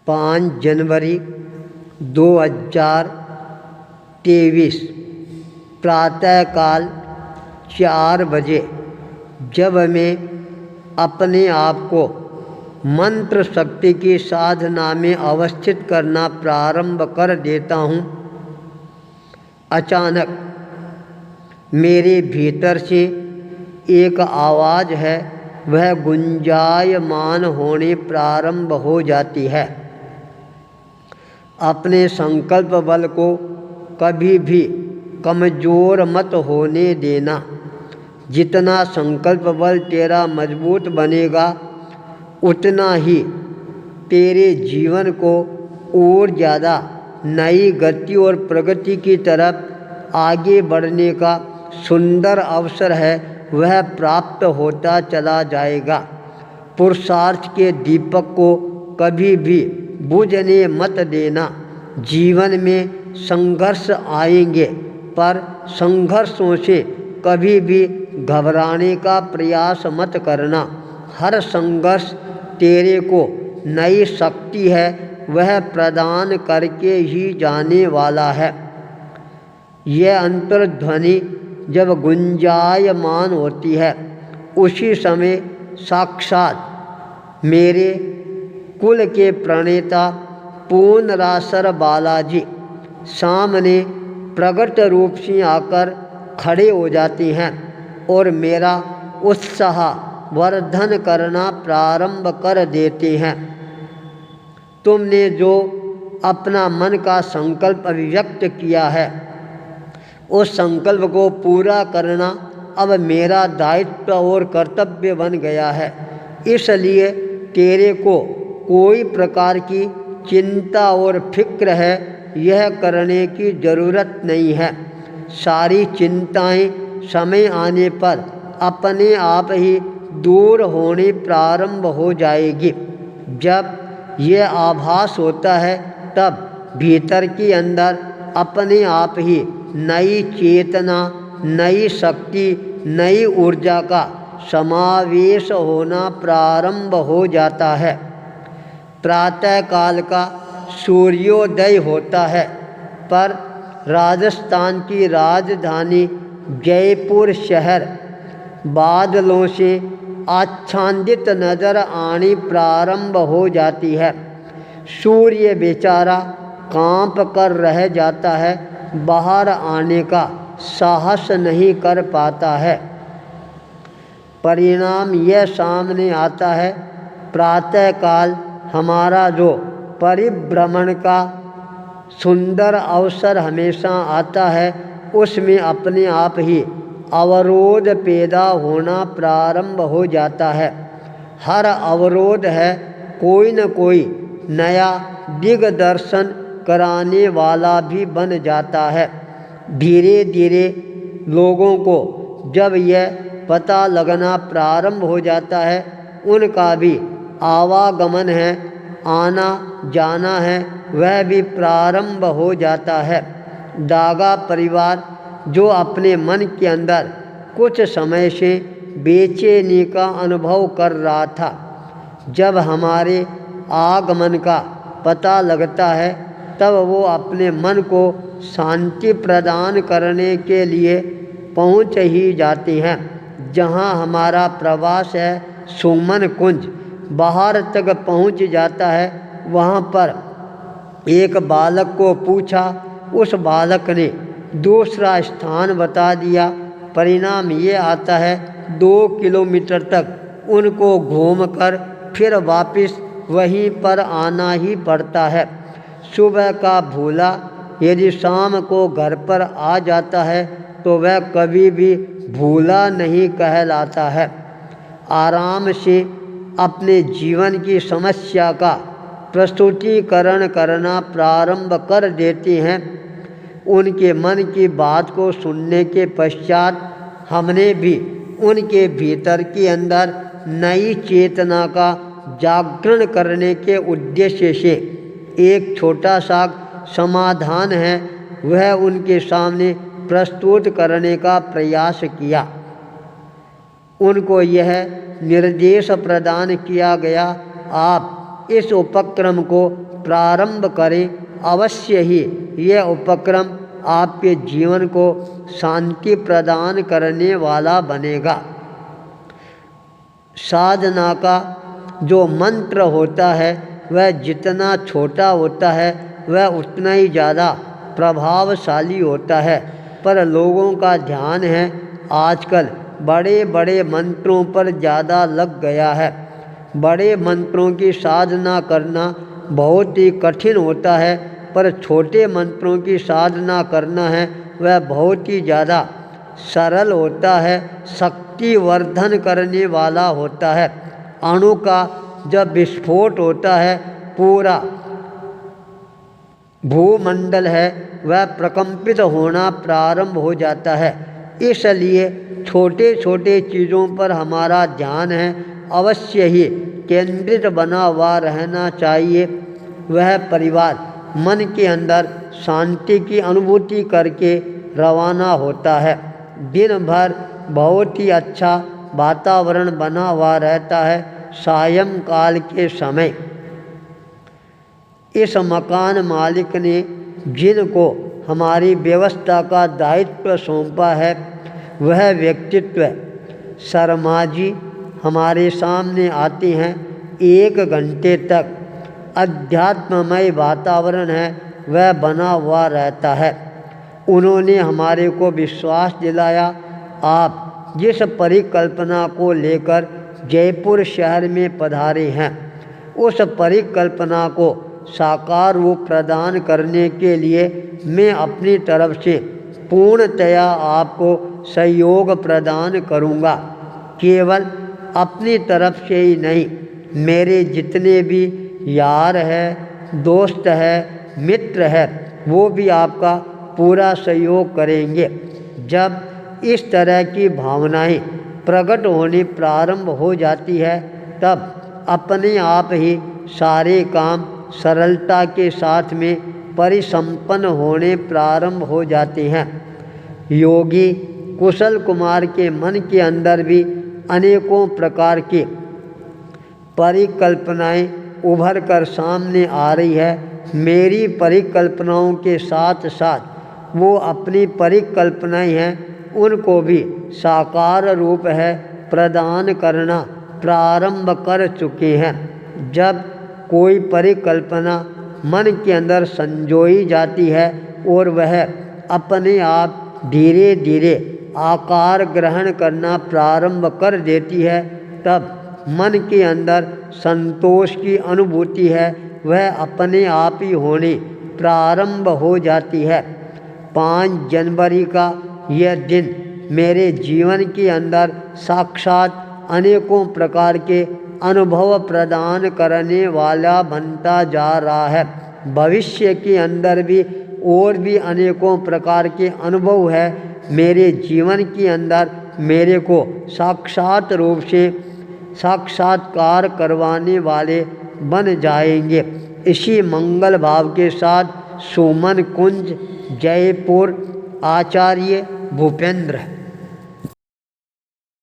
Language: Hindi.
5 जनवरी 2023 प्रातःकाल 4 बजे। जब मैं अपने आप को मंत्र शक्ति की साधना में अवस्थित करना प्रारंभ कर देता हूँ, अचानक मेरे भीतर से एक आवाज़ है, वह गुंजायमान होने प्रारंभ हो जाती है। अपने संकल्प बल को कभी भी कमज़ोर मत होने देना। जितना संकल्प बल तेरा मजबूत बनेगा, उतना ही तेरे जीवन को और ज़्यादा नई गति और प्रगति की तरफ आगे बढ़ने का सुंदर अवसर है, वह प्राप्त होता चला जाएगा। पुरुषार्थ के दीपक को कभी भी बुझने मत देना। जीवन में संघर्ष आएंगे, पर संघर्षों से कभी भी घबराने का प्रयास मत करना। हर संघर्ष तेरे को नई शक्ति है, वह प्रदान करके ही जाने वाला है। यह अंतर्ध्वनि जब गुंजायमान होती है, उसी समय साक्षात मेरे कुल के प्रणेता पूर्णराशर बालाजी सामने प्रकट रूप से आकर खड़े हो जाते हैं और मेरा उत्साह वर्धन करना प्रारंभ कर देते हैं। तुमने जो अपना मन का संकल्प अभिव्यक्त किया है, उस संकल्प को पूरा करना अब मेरा दायित्व और कर्तव्य बन गया है। इसलिए तेरे को कोई प्रकार की चिंता और फिक्र है, यह करने की ज़रूरत नहीं है। सारी चिंताएं समय आने पर अपने आप ही दूर होने प्रारंभ हो जाएगी। जब यह आभास होता है, तब भीतर के अंदर अपने आप ही नई चेतना, नई शक्ति, नई ऊर्जा का समावेश होना प्रारंभ हो जाता है। प्रातःकाल का सूर्योदय होता है, पर राजस्थान की राजधानी जयपुर शहर बादलों से आच्छादित नज़र आनी प्रारंभ हो जाती है। सूर्य बेचारा कांप कर रह जाता है, बाहर आने का साहस नहीं कर पाता है। परिणाम यह सामने आता है, प्रातःकाल हमारा जो परिभ्रमण का सुंदर अवसर हमेशा आता है, उसमें अपने आप ही अवरोध पैदा होना प्रारंभ हो जाता है। हर अवरोध है कोई न कोई नया दिग्दर्शन कराने वाला भी बन जाता है। धीरे धीरे लोगों को जब यह पता लगना प्रारंभ हो जाता है, उनका भी आवागमन है, आना जाना है, वह भी प्रारंभ हो जाता है। दागा परिवार जो अपने मन के अंदर कुछ समय से बेचैनी का अनुभव कर रहा था, जब हमारे आगमन का पता लगता है, तब वो अपने मन को शांति प्रदान करने के लिए पहुंच ही जाते हैं। जहां हमारा प्रवास है, सुमन कुंज बाहर तक पहुंच जाता है। वहां पर एक बालक को पूछा, उस बालक ने दूसरा स्थान बता दिया। परिणाम ये आता है 2 किलोमीटर तक उनको घूमकर फिर वापस वहीं पर आना ही पड़ता है। सुबह का भूला यदि शाम को घर पर आ जाता है, तो वह कभी भी भूला नहीं कहलाता है। आराम से अपने जीवन की समस्या का प्रस्तुतिकरण करना प्रारंभ कर देते हैं। उनके मन की बात को सुनने के पश्चात हमने भी उनके भीतर के अंदर नई चेतना का जागरण करने के उद्देश्य से एक छोटा सा समाधान है, वह उनके सामने प्रस्तुत करने का प्रयास किया। उनको यह निर्देश प्रदान किया गया, आप इस उपक्रम को प्रारंभ करें। अवश्य ही यह उपक्रम आपके जीवन को शांति प्रदान करने वाला बनेगा। साधना का जो मंत्र होता है वह जितना छोटा होता है वह उतना ही ज़्यादा प्रभावशाली होता है, पर लोगों का ध्यान है आजकल बड़े बड़े मंत्रों पर ज़्यादा लग गया है। बड़े मंत्रों की साधना करना बहुत ही कठिन होता है, पर छोटे मंत्रों की साधना करना है वह बहुत ही ज़्यादा सरल होता है, शक्तिवर्धन करने वाला होता है। अणु का जब विस्फोट होता है पूरा भूमंडल है वह प्रकंपित होना प्रारंभ हो जाता है। इसलिए छोटे छोटे चीज़ों पर हमारा ध्यान है अवश्य ही केंद्रित बना हुआ रहना चाहिए। वह परिवार मन के अंदर शांति की अनुभूति करके रवाना होता है। दिन भर बहुत ही अच्छा वातावरण बना हुआ रहता है। सायंकाल के समय इस मकान मालिक ने जिनको हमारी व्यवस्था का दायित्व सौंपा है वह व्यक्तित्व शर्मा जी हमारे सामने आते हैं। 1 घंटे तक अध्यात्ममय वातावरण है वह बना हुआ रहता है। उन्होंने हमारे को विश्वास दिलाया आप जिस परिकल्पना को लेकर जयपुर शहर में पधारे हैं उस परिकल्पना को साकार रूप प्रदान करने के लिए मैं अपनी तरफ से पूर्णतया आपको सहयोग प्रदान करूंगा। केवल अपनी तरफ से ही नहीं, मेरे जितने भी यार हैं, दोस्त हैं, मित्र हैं, वो भी आपका पूरा सहयोग करेंगे। जब इस तरह की भावनाएं प्रकट होने प्रारंभ हो जाती है तब अपने आप ही सारे काम सरलता के साथ में परिसंपन्न होने प्रारंभ हो जाते हैं। योगी कुशल कुमार के मन के अंदर भी अनेकों प्रकार के परिकल्पनाएं उभर कर सामने आ रही है। मेरी परिकल्पनाओं के साथ साथ वो अपनी परिकल्पनाएं हैं उनको भी साकार रूप है प्रदान करना प्रारंभ कर चुके हैं। जब कोई परिकल्पना मन के अंदर संजोई जाती है और वह अपने आप धीरे धीरे आकार ग्रहण करना प्रारंभ कर देती है तब मन के अंदर संतोष की अनुभूति है वह अपने आप ही होने प्रारंभ हो जाती है। 5 जनवरी का यह दिन मेरे जीवन के अंदर साक्षात अनेकों प्रकार के अनुभव प्रदान करने वाला बनता जा रहा है। भविष्य के अंदर भी और भी अनेकों प्रकार के अनुभव है मेरे जीवन के अंदर मेरे को साक्षात रूप से साक्षात्कार करवाने वाले बन जाएंगे। इसी मंगल भाव के साथ सुमन कुंज, जयपुर, आचार्य भूपेंद्र।